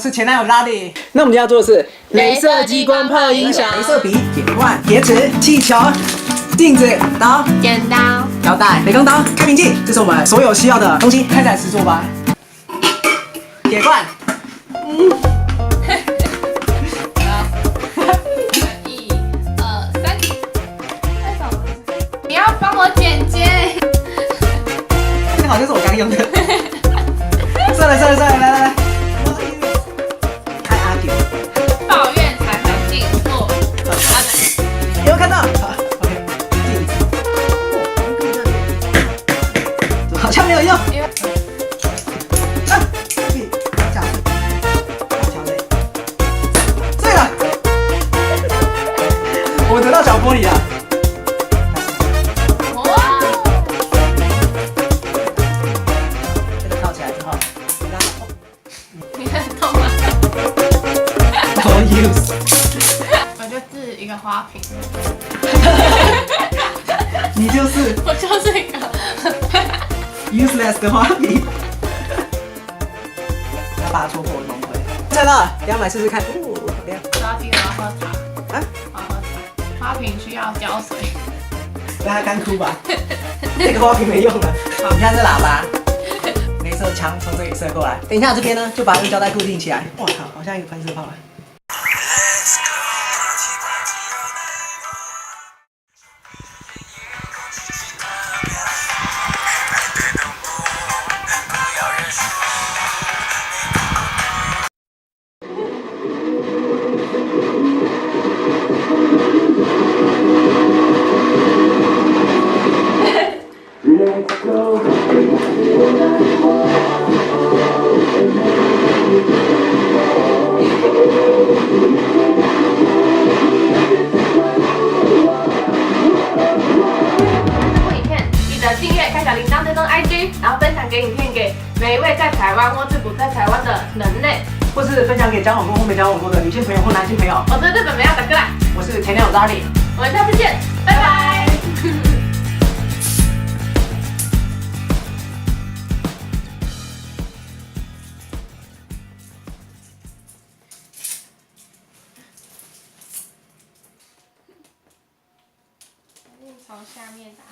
是前男友拉力。那我们今天要做的是雷射激光炮音响雷射笔、铁罐、铁尺、气球、镜子、刀、剪刀、胶带、美工刀、开瓶器，这是我们所有需要的东西。开始来实做吧。铁罐，1、2、3，太少了。你要帮我剪接。这好像是我刚用的。算了，来。开阿 Q。抱怨才会进步。有没有看到？好 ，OK， 镜子。好像没有用。对了，我得到小玻璃了。这个套起来之后，你很痛吗？ No use。我就是一个花瓶。你就是 我就是一个 useless 的花瓶。要把它戳破我龙腿。猜到了，等下买试试看。好亮。要记得要喝茶。啊？要喝茶。花瓶需要浇水。让它干枯吧。这个花瓶没用了。好，你看这喇叭，镭射枪从这里射过来。等一下这边呢，就把用胶带固定起来。哇靠，好像一个喷射炮啊。订阅、开小铃铛、追踪 IG，然后分享给影片给每一位在台湾或自不在台湾的人类，或是分享给交往过或没交往过的女性朋友或男性朋友。我是日本美亚的哥啦，我是前男友 Darry， 我们下次见，拜拜。从下面打。